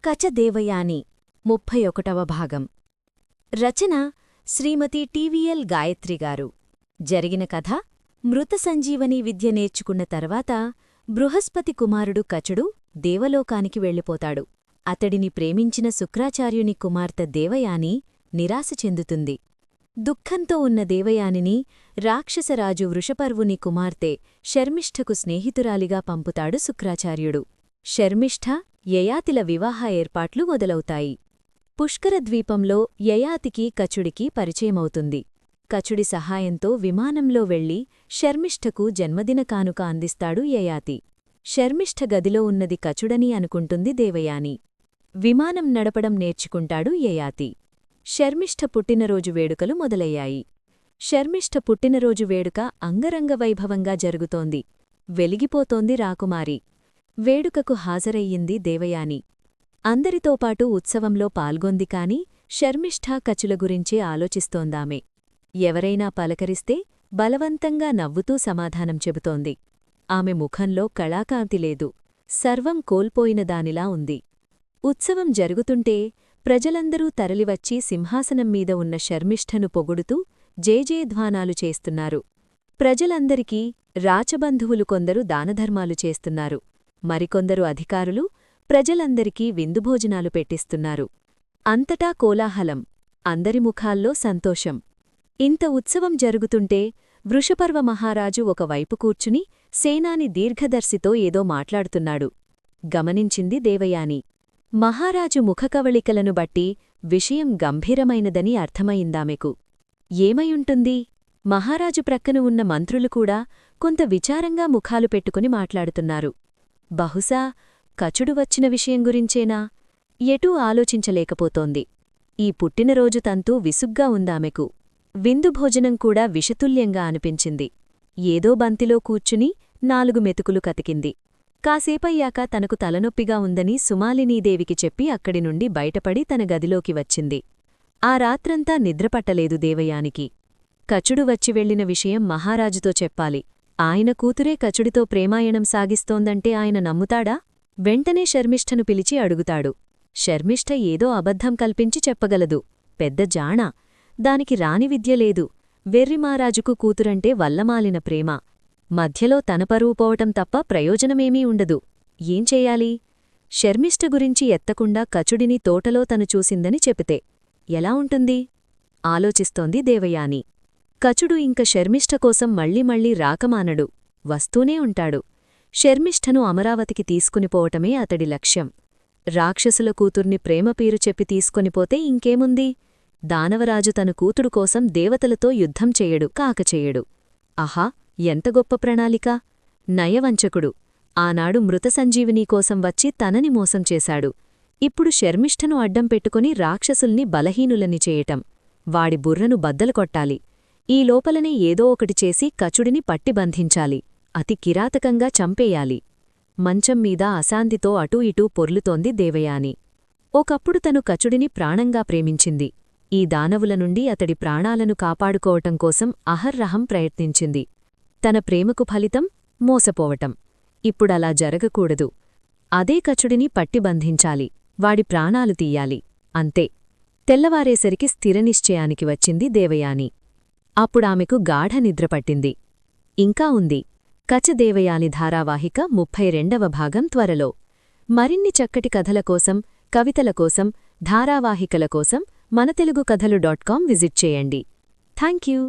కచదేవయాని 31వ భాగం. రచన శ్రీమతి టివిఎల్ గాయత్రిగారు. జరిగిన కథ: మృత సంజీవని విద్య నేర్చుకున్న తర్వాత బృహస్పతి కుమారుడు కచుడు దేవలోకానికి వెళ్ళిపోతాడు. అతడిని ప్రేమించిన శుక్రాచార్యుని కుమార్తె దేవయాని నిరాశ చెందుతుంది. దుఃఖంతో ఉన్న దేవయానిని రాక్షసరాజు వృషపర్వుని కుమార్తె శర్మిష్ఠకు స్నేహితురాలిగా పంపుతాడు శుక్రాచార్యుడు. శర్మిష్ఠ, యయాతిల వివాహ ఏర్పాట్లు మొదలవుతాయి. పుష్కరద్వీపంలో యయాతికి కచుడికి పరిచయమవుతుంది. కచుడి సహాయంతో విమానంలో వెళ్లి శర్మిష్ఠకు జన్మదిన కానుక అందిస్తాడు యయాతి. శర్మిష్ఠ గదిలో ఉన్నది కచుడని అనుకుంటుంది దేవయాని. విమానం నడపడం నేర్చుకుంటాడు యయాతి. శర్మిష్ఠ పుట్టినరోజు వేడుకలు మొదలయ్యాయి. శర్మిష్ఠ పుట్టినరోజు వేడుక అంగరంగ వైభవంగా జరుగుతోంది. వెలిగిపోతోంది రాకుమారి. వేడుకకు హాజరయ్యింది దేవయాని. అందరితోపాటు ఉత్సవంలో పాల్గొంది కాని శర్మిష్ఠ కచుల గురించే ఆలోచిస్తోందామె. ఎవరైనా పలకరిస్తే బలవంతంగా నవ్వుతూ సమాధానం చెబుతోంది. ఆమె ముఖంలో కళాకాంతి లేదు. సర్వం కోల్పోయిన దానిలా ఉంది. ఉత్సవం జరుగుతుంటే ప్రజలందరూ తరలివచ్చి సింహాసనం మీద ఉన్న శర్మిష్ఠను పొగుడుతూ జయజయధ్వానాలు చేస్తున్నారు. ప్రజలందరికీ రాచబంధువులు కొందరు దానధర్మాలు చేస్తున్నారు. మరికొందరు అధికారులు ప్రజలందరికీ విందుభోజనాలు పెట్టిస్తున్నారు. అంతటా కోలాహలం. అందరి ముఖాల్లో సంతోషం. ఇంత ఉత్సవం జరుగుతుంటే వృషపర్వ మహారాజు ఒకవైపు కూర్చుని సేనాని దీర్ఘదర్శితో ఏదో మాట్లాడుతున్నాడు. గమనించింది దేవయాని. మహారాజు ముఖకవళికలను బట్టి విషయం గంభీరమైనదని అర్థమయిందామెకు. ఏమైయుంటుంది? మహారాజు ప్రక్కన ఉన్న మంత్రులు కూడా కొంత విచారంగా ముఖాలు పెట్టుకుని మాట్లాడుతున్నారు. బహుశా కచుడు వచ్చిన విషయం గురించేనా? ఎటూ ఆలోచించలేకపోతోంది. ఈ పుట్టినరోజు తంతూ విసుగ్గా ఉందామెకు. విందుభోజనం కూడా విషతుల్యంగా అనిపించింది. ఏదో బంతిలో కూర్చుని 4 మెతుకులు కతికింది. కాసేపయ్యాక తనకు తలనొప్పిగా ఉందని సుమాలినీదేవికి చెప్పి అక్కడి నుండి బయటపడి తన గదిలోకి వచ్చింది. ఆ రాత్రంతా నిద్రపట్టలేదు దేవయానికి. కచుడు వచ్చి వెళ్లిన విషయం మహారాజుతో చెప్పాలి. ఆయన కూతురే కచుడితో ప్రేమాయణం సాగిస్తోందంటే ఆయన నమ్ముతాడా? వెంటనే శర్మిష్ఠను పిలిచి అడుగుతాడు. శర్మిష్ఠ ఏదో అబద్ధం కల్పించి చెప్పగలదు. పెద్ద జాణ. దానికి రాని విద్యలేదు. వెర్రిమారాజుకు కూతురంటే వల్లమాలిన ప్రేమ. మధ్యలో తన పరువు పోవటం తప్ప ప్రయోజనమేమీ ఉండదు. ఏం చెయ్యాలి? శర్మిష్ఠ గురించి ఎత్తకుండా కచుడిని తోటలో తను చూసిందని చెపితే ఎలా ఉంటుంది? ఆలోచిస్తోంది దేవయాని. కచుడు ఇంక శర్మిష్ఠ కోసం మళ్ళీ రాకమానడు. వస్తూనే ఉంటాడు. శర్మిష్ఠను అమరావతికి తీసుకునిపోవటమే అతడి లక్ష్యం. రాక్షసుల కూతుర్ని ప్రేమపీరు చెప్పి తీసుకొనిపోతే ఇంకేముంది? దానవరాజు తన కూతుడు కోసం దేవతలతో యుద్ధం చెయ్యడు, కాకచెయ్యడు. ఆహా, ఎంత గొప్ప ప్రణాళిక! నయవంచకుడు. ఆనాడు మృతసంజీవినీ కోసం వచ్చి తనని మోసం చేశాడు. ఇప్పుడు శర్మిష్ఠను అడ్డం పెట్టుకుని రాక్షసుల్ని బలహీనులని చేయటం. వాడి బుర్రను బద్దలు కొట్టాలి. ఈ లోపలనే ఏదో ఒకటి చేసి కచుడిని పట్టిబంధించాలి. అతి కిరాతకంగా చంపేయాలి. మంచం మీద అశాంతితో అటూ ఇటూ పొర్లుతోంది దేవయాని. ఒకప్పుడు తను కచుడిని ప్రాణంగా ప్రేమించింది. ఈ దానవుల నుండి అతడి ప్రాణాలను కాపాడుకోవటం కోసం అహర్రహం ప్రయత్నించింది. తన ప్రేమకు ఫలితం మోసపోవటం. ఇప్పుడలా జరగకూడదు. అదే కచుడిని పట్టిబంధించాలి. వాడి ప్రాణాలు తీయాలి. అంతే. తెల్లవారేసరికి స్థిరనిశ్చయానికి వచ్చింది దేవయాని. అప్పుడామెకు గాఢ నిద్రపట్టింది. ఇంకా ఉంది. కచదేవయాని ధారావాహిక 32వ భాగం త్వరలో. మరిన్ని చక్కటి కథల కోసం, కవితల కోసం, ధారావాహికల కోసం మనతెలుగుకథలు.com విజిట్ చేయండి. థాంక్యూ.